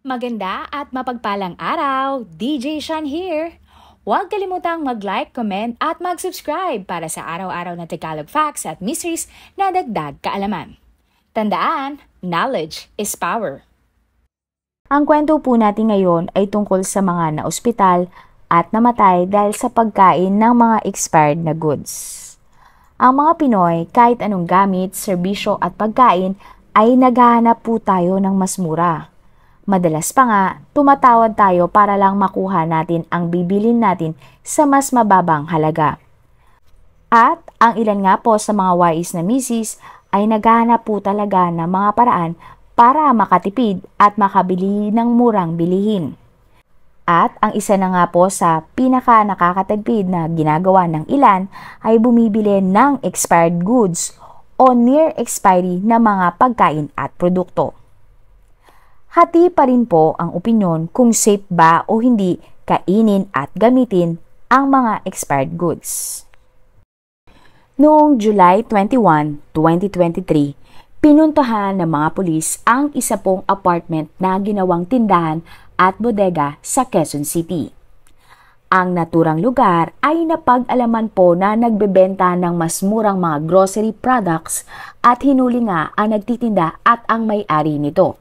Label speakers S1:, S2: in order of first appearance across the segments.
S1: Maganda at mapagpalang araw! DJ Sean here! Huwag kalimutang mag-like, comment at mag-subscribe para sa araw-araw na Tagalog facts at mysteries na dagdag kaalaman. Tandaan, knowledge is power. Ang kwento po natin ngayon ay tungkol sa mga naospital at namatay dahil sa pagkain ng mga expired na goods. Ang mga Pinoy, kahit anong gamit, serbisyo at pagkain ay naghahanap po tayo ng mas mura. Madalas pa nga, tumatawad tayo para lang makuha natin ang bibilin natin sa mas mababang halaga. At ang ilan nga po sa mga wais na misis ay naghahanap po talaga ng mga paraan para makatipid at makabili ng murang bilihin. At ang isa na nga po sa pinaka nakakatagpid na ginagawa ng ilan ay bumibili ng expired goods o near expiry na mga pagkain at produkto. Hati pa rin po ang opinyon kung safe ba o hindi kainin at gamitin ang mga expired goods. Noong July 21, 2023, pinuntahan ng mga pulis ang isa pong apartment na ginawang tindahan at bodega sa Quezon City. Ang naturang lugar ay napag-alaman po na nagbebenta ng mas murang mga grocery products at hinuli nga ang nagtitinda at ang may-ari nito.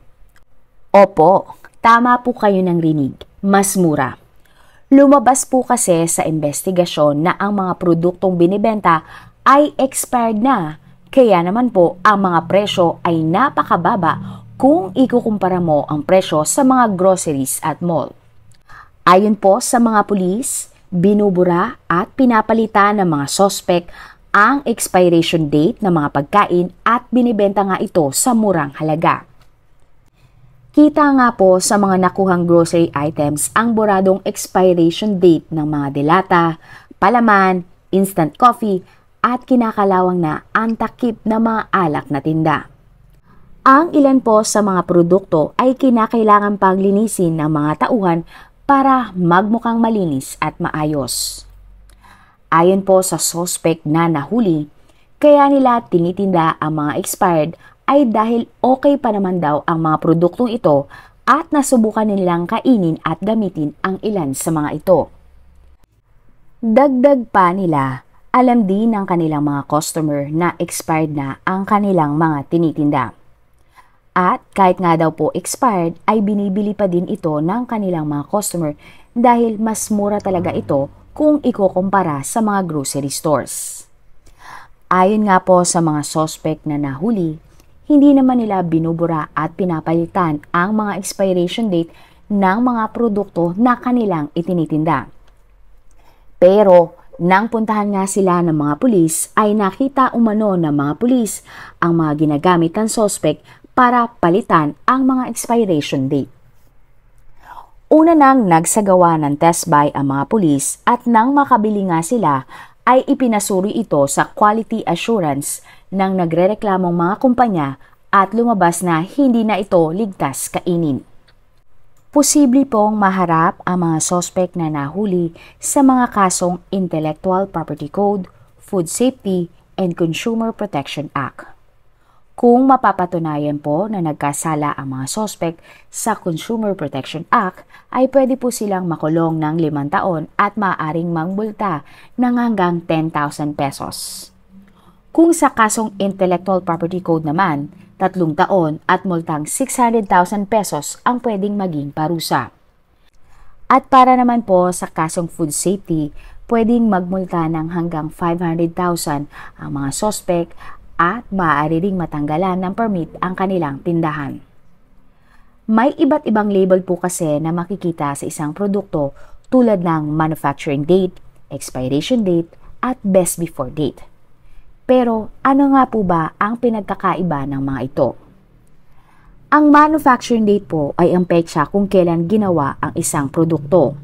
S1: Opo, tama po kayo ng rinig, mas mura. Lumabas po kasi sa investigasyon na ang mga produktong binibenta ay expired na, kaya naman po ang mga presyo ay napakababa kung ikukumpara mo ang presyo sa mga groceries at mall. Ayon po sa mga pulis, binubura at pinapalitan ng mga sospek ang expiration date ng mga pagkain at binibenta nga ito sa murang halaga. Kita nga po sa mga nakuhang grocery items ang buradong expiration date ng mga delata, palaman, instant coffee at kinakalawang na ang takip na mga alak na tinda. Ang ilan po sa mga produkto ay kinakailangan pang linisin ng mga tauhan para magmukhang malinis at maayos. Ayon po sa suspect na nahuli, kaya nila tinitinda ang mga expired ay dahil okay pa naman daw ang mga produktong ito at nasubukan nilang kainin at gamitin ang ilan sa mga ito. Dagdag pa nila, alam din ng kanilang mga customer na expired na ang kanilang mga tinitinda. At kahit nga daw po expired ay binibili pa din ito ng kanilang mga customer dahil mas mura talaga ito kung ikukumpara sa mga grocery stores. Ayon nga po sa mga suspect na nahuli, hindi naman nila binubura at pinapalitan ang mga expiration date ng mga produkto na kanilang itinitinda. Pero nang puntahan nga sila ng mga pulis ay nakita umano ng mga pulis ang mga ginagamit ng suspect para palitan ang mga expiration date. Una nang nagsagawa ng test buy ang mga pulis at nang makabili nga sila ay ipinasuri ito sa quality assurance ng nagrereklamong mga kumpanya at lumabas na hindi na ito ligtas kainin. Posible pong maharap ang mga suspect na nahuli sa mga kasong Intellectual Property Code, Food Safety, and Consumer Protection Act. Kung mapapatunayan po na nagkasala ang mga suspect sa Consumer Protection Act, ay pwede po silang makulong ng 5 taon at maaaring mangbulta ng hanggang 10,000 pesos. Kung sa kasong Intellectual Property Code naman, 3 taon at multang 600,000 pesos ang pwedeng maging parusa. At para naman po sa kasong Food Safety, pwedeng magmulta ng hanggang 500,000 ang mga suspect at maaari ring matanggalan ng permit ang kanilang tindahan. May iba't ibang label po kasi na makikita sa isang produkto tulad ng manufacturing date, expiration date, at best before date. Pero ano nga po ba ang pinagkakaiba ng mga ito? Ang manufacturing date po ay ang petsa kung kailan ginawa ang isang produkto.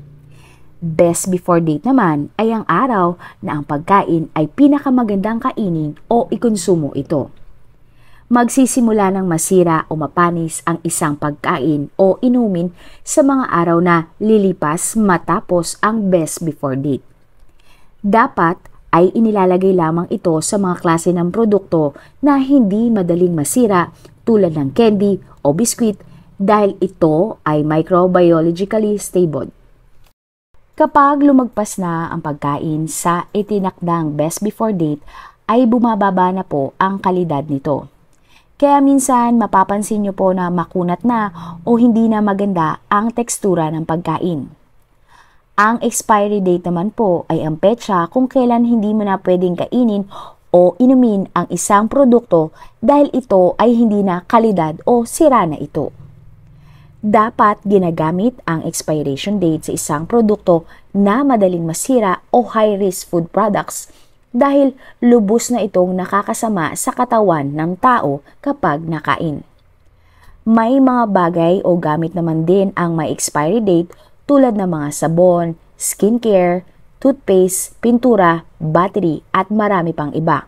S1: Best before date naman ay ang araw na ang pagkain ay pinakamagandang kainin o ikonsumo ito. Magsisimula ng masira o mapanis ang isang pagkain o inumin sa mga araw na lilipas matapos ang best before date. Dapat ay inilalagay lamang ito sa mga klase ng produkto na hindi madaling masira tulad ng candy o biskwit, dahil ito ay microbiologically stable. Kapag lumagpas na ang pagkain sa itinakdang best before date, ay bumababa na po ang kalidad nito. Kaya minsan mapapansin nyo po na makunat na o hindi na maganda ang tekstura ng pagkain. Ang expiry date naman po ay ang petsa kung kailan hindi mo na pwedeng kainin o inumin ang isang produkto dahil ito ay hindi na kalidad o sira na ito. Dapat ginagamit ang expiration date sa isang produkto na madaling masira o high-risk food products dahil lubos na itong nakakasama sa katawan ng tao kapag nakain. May mga bagay o gamit naman din ang may expiry date tulad ng mga sabon, skincare, toothpaste, pintura, battery at marami pang iba.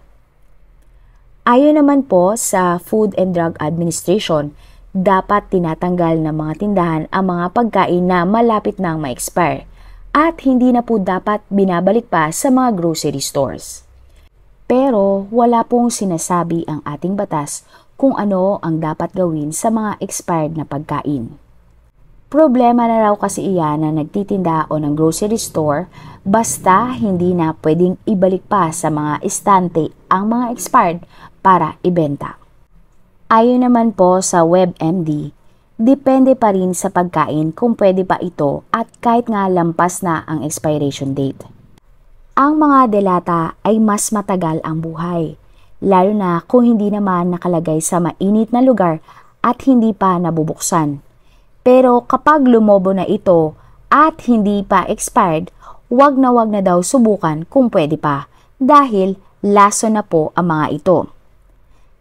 S1: Ayon naman po sa Food and Drug Administration, dapat tinatanggal ng mga tindahan ang mga pagkain na malapit nang ma-expire at hindi na po dapat binabalik pa sa mga grocery stores. Pero wala pong sinasabi ang ating batas kung ano ang dapat gawin sa mga expired na pagkain. Problema na raw kasi iyan na nagtitinda o ng grocery store basta hindi na pwedeng ibalik pa sa mga estante ang mga expired para ibenta. Ayon naman po sa WebMD, depende pa rin sa pagkain kung pwede pa ito at kahit nga lampas na ang expiration date. Ang mga delata ay mas matagal ang buhay, lalo na kung hindi naman nakalagay sa mainit na lugar at hindi pa nabubuksan. Pero kapag lumobo na ito at hindi pa expired, wag na daw subukan kung pwede pa dahil laso na po ang mga ito.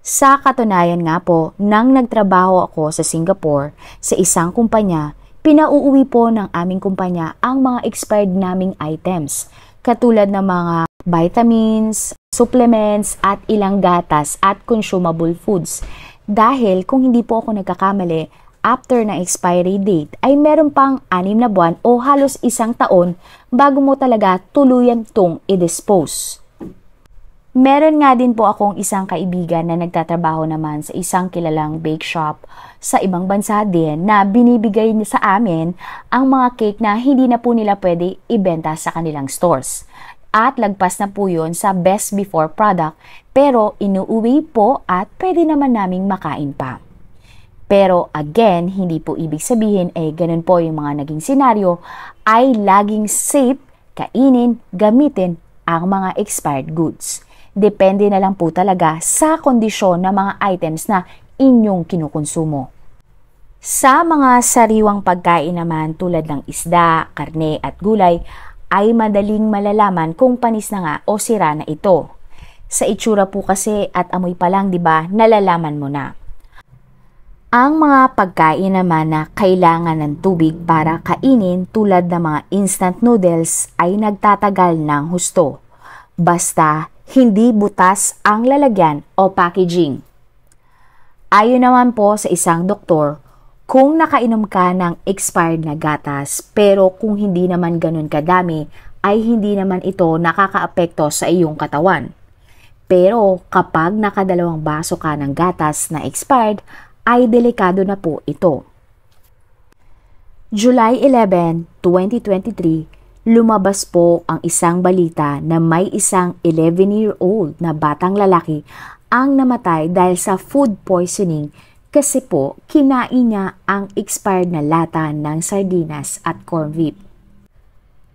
S1: Sa katunayan nga po, nang nagtrabaho ako sa Singapore sa isang kumpanya, pinauuwi po ng aming kumpanya ang mga expired naming items katulad ng mga vitamins, supplements at ilang gatas at consumable foods. Dahil kung hindi po ako nagkakamali, after na expiry date ay meron pang 6 na buwan o halos 1 taon bago mo talaga tuluyan tong i-dispose. Meron nga din po akong isang kaibigan na nagtatrabaho naman sa isang kilalang bake shop sa ibang bansa din na binibigay niya sa amin ang mga cake na hindi na po nila pwede ibenta sa kanilang stores. At lagpas na po yun sa best before product pero inuuwi po at pwede naman naming makain pa. Pero again, hindi po ibig sabihin ganun po yung mga naging senaryo ay laging safe kainin, gamitin ang mga expired goods. Depende na lang po talaga sa kondisyon ng mga items na inyong kinukonsumo. Sa mga sariwang pagkain naman tulad ng isda, karne at gulay ay madaling malalaman kung panis na nga o sira na ito. Sa itsura po kasi at amoy pa lang, 'di ba, nalalaman mo na. Ang mga pagkain naman na kailangan ng tubig para kainin tulad ng mga instant noodles ay nagtatagal ng husto. Basta hindi butas ang lalagyan o packaging. Ayon naman po sa isang doktor, kung nakainom ka ng expired na gatas pero kung hindi naman ganun kadami ay hindi naman ito nakakaapekto sa iyong katawan. Pero kapag nakadalawang baso ka ng gatas na expired, ay delikado na po ito. July 11, 2023, lumabas po ang isang balita na may isang 11-year-old na batang lalaki ang namatay dahil sa food poisoning kasi po kinain niya ang expired na lata ng sardinas at corned beef.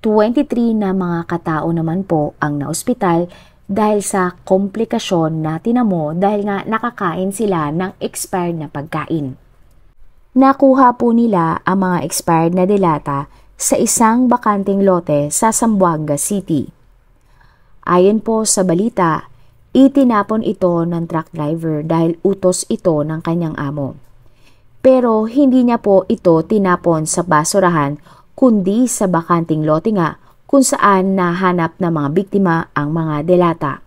S1: 23 na mga katao naman po ang naospital dahil sa komplikasyon na tinamo dahil nga nakakain sila ng expired na pagkain. Nakuha po nila ang mga expired na delata sa isang bakanting lote sa Zamboanga City. Ayon po sa balita, itinapon ito ng truck driver dahil utos ito ng kanyang amo. Pero hindi niya po ito tinapon sa basurahan kundi sa bakanting lote nga kung saan nahanap ng mga biktima ang mga delata.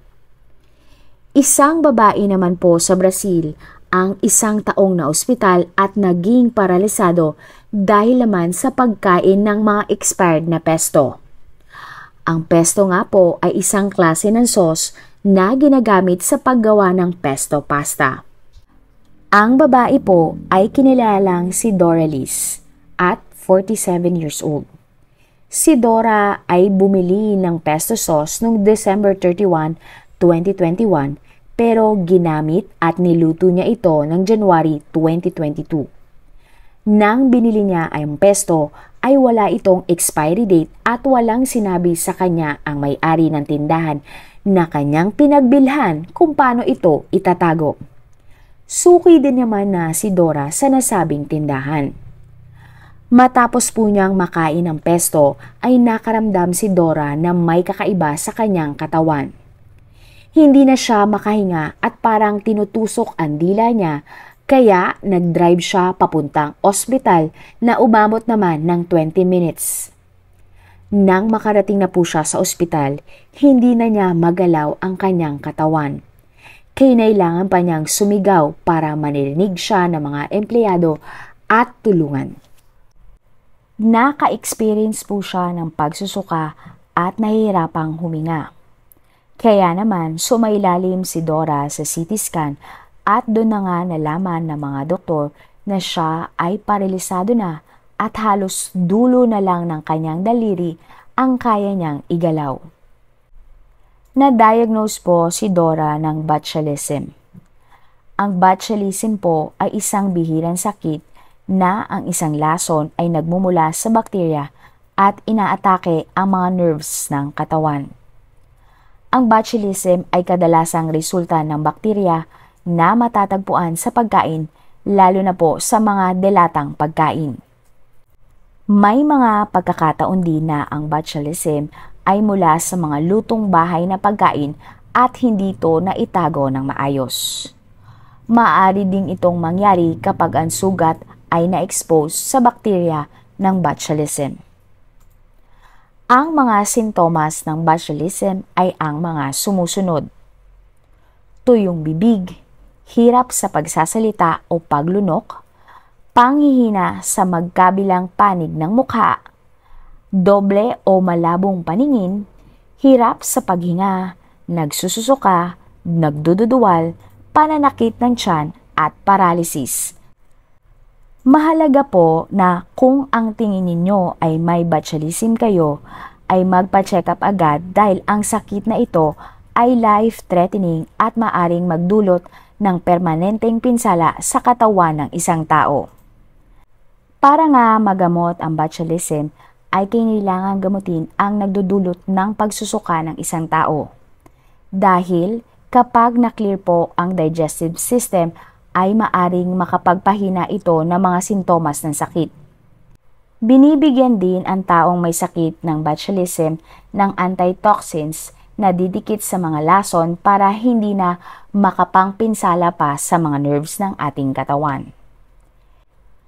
S1: Isang babae naman po sa Brazil ang 1 taong na ospital at naging paralisado dahil naman sa pagkain ng mga expired na pesto. Ang pesto nga po ay isang klase ng sauce na ginagamit sa paggawa ng pesto pasta. Ang babae po ay kinilalang si Doralice at 47 years old. Si Dora ay bumili ng pesto sauce noong December 31, 2021 pero ginamit at niluto niya ito ng January 2022. Nang binili niya ang pesto ay wala itong expiry date at walang sinabi sa kanya ang may-ari ng tindahan na kanyang pinagbilhan kung paano ito itatago. Suki din naman na si Dora sa nasabing tindahan. Matapos po niyang makain ng pesto ay nakaramdam si Dora na may kakaiba sa kanyang katawan. Hindi na siya makahinga at parang tinutusok ang dila niya kaya nag-drive siya papuntang ospital na umabot naman ng 20 minutes. Nang makarating na po siya sa ospital, hindi na niya magalaw ang kanyang katawan. Kinailangan pa niyang sumigaw para manirinig siya ng mga empleyado at tulungan. Naka-experience po siya ng pagsusuka at nahihirapang huminga. Kaya naman sumailalim si Dora sa CT scan at doon na nga nalaman ng mga doktor na siya ay paralisado na at halos dulo na lang ng kanyang daliri ang kaya niyang igalaw. Na-diagnose po si Dora ng botulism. Ang botulism po ay isang bihirang sakit na ang isang lason ay nagmumula sa bakterya at inaatake ang mga nerves ng katawan. Ang botulism ay kadalasang resulta ng bakterya na matatagpuan sa pagkain lalo na po sa mga delatang pagkain. May mga pagkakataon din na ang botulism ay mula sa mga lutong bahay na pagkain at hindi ito naitago ng maayos. Maaari ding itong mangyari kapag ang sugat ay na-expose sa bakterya ng botulism. Ang mga sintomas ng botulism ay ang mga sumusunod: tuyong bibig, hirap sa pagsasalita o paglunok, panghihina sa magkabilang panig ng mukha, doble o malabong paningin, hirap sa paghinga, nagsususuka, nagdududuwal, pananakit ng tiyan at paralysis. Mahalaga po na kung ang tingin ninyo ay may botulism kayo, ay magpa-check up agad dahil ang sakit na ito ay life-threatening at maaring magdulot ng permanenteng pinsala sa katawan ng isang tao. Para nga magamot ang botulism, ay kailangan gamutin ang nagdudulot ng pagsusuka ng isang tao. Dahil kapag na-clear po ang digestive system, ay maaring makapagpahina ito ng mga sintomas ng sakit. Binibigyan din ang taong may sakit ng botulism ng antitoxins na didikit sa mga lason para hindi na makapangpinsala pa sa mga nerves ng ating katawan.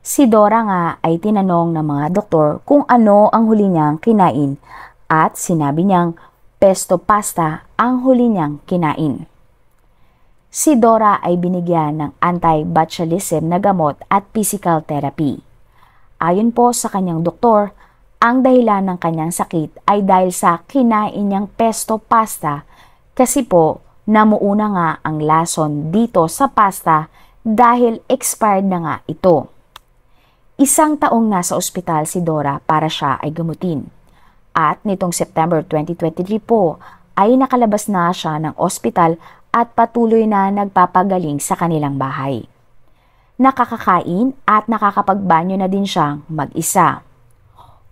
S1: Si Dora nga ay tinanong ng mga doktor kung ano ang huli niyang kinain at sinabi niyang pesto pasta ang huli niyang kinain. Si Dora ay binigyan ng anti-botulism na gamot at physical therapy. Ayon po sa kanyang doktor, ang dahilan ng kanyang sakit ay dahil sa kinain niyang pesto pasta kasi po namuuna nga ang lason dito sa pasta dahil expired na nga ito. Isang taong nasa ospital si Dora para siya ay gamutin. At nitong September 2023 po ay nakalabas na siya ng ospital at patuloy na nagpapagaling sa kanilang bahay. Nakakakain at nakakapagbanyo na din siyang mag-isa.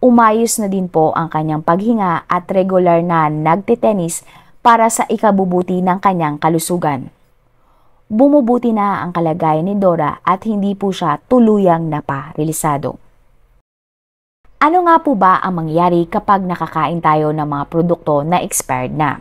S1: Umayos na din po ang kanyang paghinga at regular na nagtitenis para sa ikabubuti ng kanyang kalusugan. Bumubuti na ang kalagayan ni Dora at hindi po siya tuluyang naparelisado. Ano nga po ba ang mangyayari kapag nakakain tayo ng mga produkto na expired na?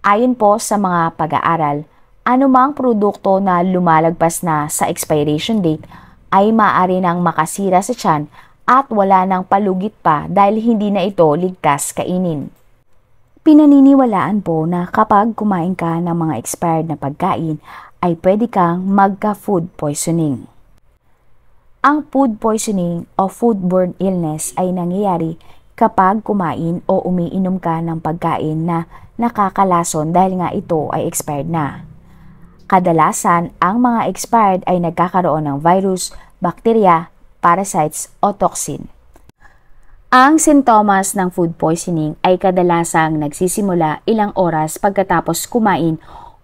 S1: Ayon po sa mga pag-aaral, anumang produkto na lumalagpas na sa expiration date ay maaari nang makasira sa tiyan at wala nang palugit pa dahil hindi na ito ligtas kainin. Pinaniniwalaan po na kapag kumain ka ng mga expired na pagkain ay pwede kang magka-food poisoning. Ang food poisoning o foodborne illness ay nangyayari kapag kumain o umiinom ka ng pagkain na nakakalason dahil nga ito ay expired na. Kadalasan, ang mga expired ay nagkakaroon ng virus, bakterya, parasites o toxin. Ang sintomas ng food poisoning ay kadalasang nagsisimula ilang oras pagkatapos kumain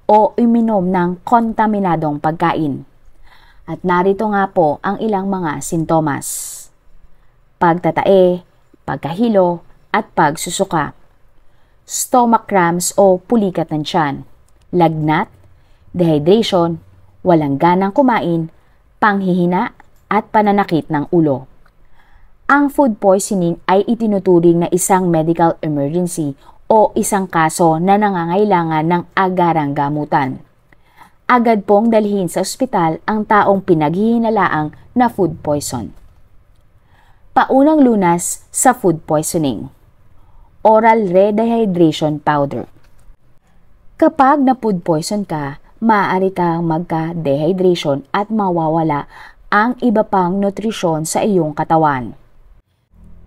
S1: o uminom ng kontaminadong pagkain. At narito nga po ang ilang mga sintomas: pagtatae, pagkahilo, at pagsusuka, stomach cramps o pulikat ng tiyan, lagnat, dehydration, walang ganang kumain, panghihina, at pananakit ng ulo. Ang food poisoning ay itinuturing na isang medical emergency o isang kaso na nangangailangan ng agarang gamutan. Agad pong dalhin sa ospital ang taong pinaghihinalaang na food poison. Paunang lunas sa food poisoning: oral redehydration powder. Kapag na-food poison ka, maaari kang magka-dehydration at mawawala ang iba pang nutrisyon sa iyong katawan.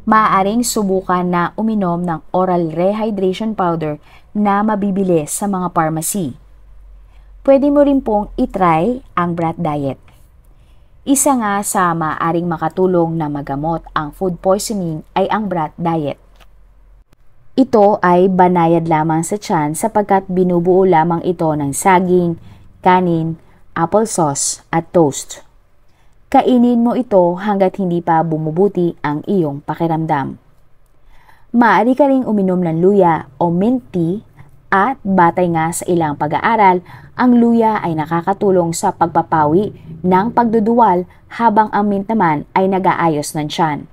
S1: Maaaring subukan na uminom ng oral rehydration powder na mabibili sa mga pharmacy. Pwede mo rin pong itry ang brat diet. Isa nga sa maaaring makatulong na magamot ang food poisoning ay ang brat diet. Ito ay banayad lamang sa tiyan sapagkat binubuo lamang ito ng saging, kanin, applesauce at toast. Kainin mo ito hanggat hindi pa bumubuti ang iyong pakiramdam. Maaari ka ring uminom ng luya o mint tea at batay nga sa ilang pag-aaral, ang luya ay nakakatulong sa pagpapawi ng pagduduwal habang ang mint naman ay nag-aayos ng tiyan.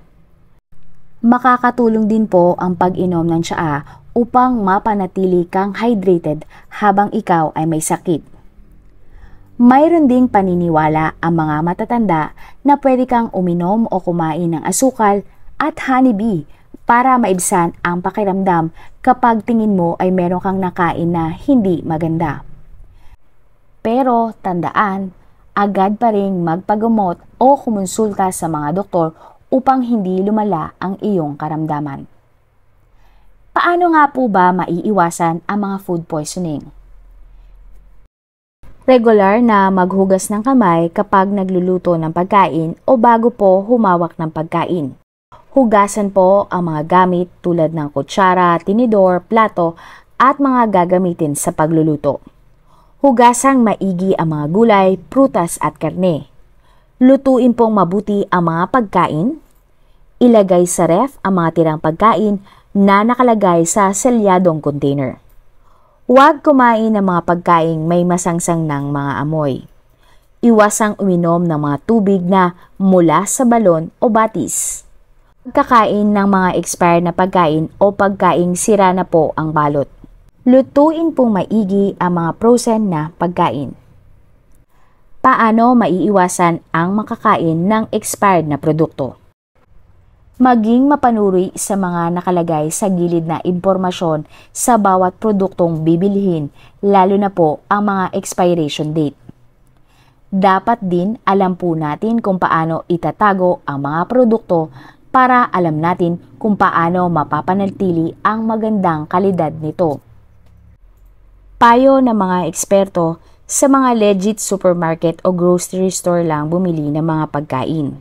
S1: Makakatulong din po ang pag-inom ng tsaa upang mapanatili kang hydrated habang ikaw ay may sakit. Mayroon ding paniniwala ang mga matatanda na pwede kang uminom o kumain ng asukal at honeybee para maibsan ang pakiramdam kapag tingin mo ay meron kang nakain na hindi maganda. Pero tandaan, agad pa ring magpagamot o kumonsulta sa mga doktor upang hindi lumala ang iyong karamdaman. Paano nga po ba maiiwasan ang mga food poisoning? Regular na maghugas ng kamay kapag nagluluto ng pagkain o bago po humawak ng pagkain. Hugasan po ang mga gamit tulad ng kutsara, tinidor, plato at mga gagamitin sa pagluluto. Hugasang maigi ang mga gulay, prutas at karne. Lutuin pong mabuti ang mga pagkain. Ilagay sa ref ang mga tirang pagkain na nakalagay sa selyadong container. Huwag kumain ng mga pagkaing may masangsang ng mga amoy. Iwasang uminom ng mga tubig na mula sa balon o batis. Pagkakain ng mga expired na pagkain o pagkaing sira na po ang balot. Lutuin pong maigi ang mga frozen na pagkain. Paano maiiwasan ang makakain ng expired na produkto? Maging mapanuri sa mga nakalagay sa gilid na impormasyon sa bawat produktong bibilhin, lalo na po ang mga expiration date. Dapat din alam po natin kung paano itatago ang mga produkto para alam natin kung paano mapapanatili ang magandang kalidad nito. Payo ng mga eksperto: sa mga legit supermarket o grocery store lang bumili ng mga pagkain.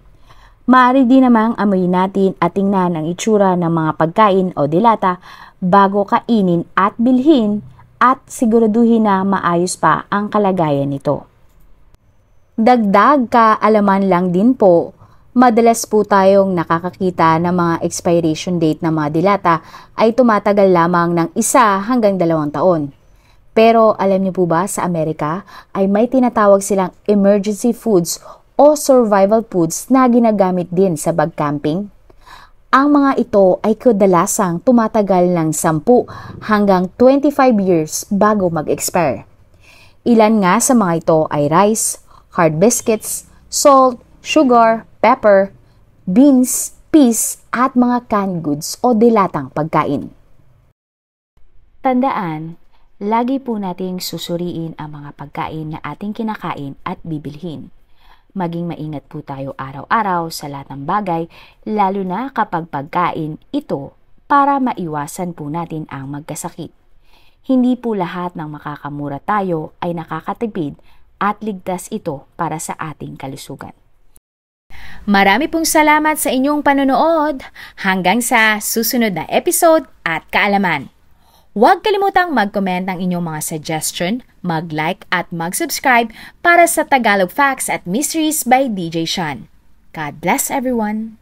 S1: Maaari din namang amoy natin at tingnan ang itsura ng mga pagkain o dilata bago kainin at bilhin at siguraduhin na maayos pa ang kalagayan nito. Dagdag kaalaman lang din po, madalas po tayong nakakakita ng mga expiration date ng mga dilata ay tumatagal lamang ng 1 hanggang 2 taon. Pero alam niyo po ba, sa Amerika ay may tinatawag silang emergency foods o survival foods na ginagamit din sa bag camping. Ang mga ito ay kadalasang tumatagal ng 10 hanggang 25 years bago mag-expire. Ilan nga sa mga ito ay rice, hard biscuits, salt, sugar, pepper, beans, peas at mga canned goods o dilatang pagkain. Tandaan, lagi po nating susuriin ang mga pagkain na ating kinakain at bibilhin. Maging maingat po tayo araw-araw sa lahat ng bagay, lalo na kapag pagkain ito para maiwasan po natin ang magkasakit. Hindi po lahat ng makakamura tayo ay nakakatipid at ligtas ito para sa ating kalusugan. Marami pong salamat sa inyong panonood. Hanggang sa susunod na episode at kaalaman. Huwag kalimutang mag-comment ng inyong mga suggestion, mag-like at mag-subscribe para sa Tagalog Facts at Mysteries by DJ Sean. God bless everyone!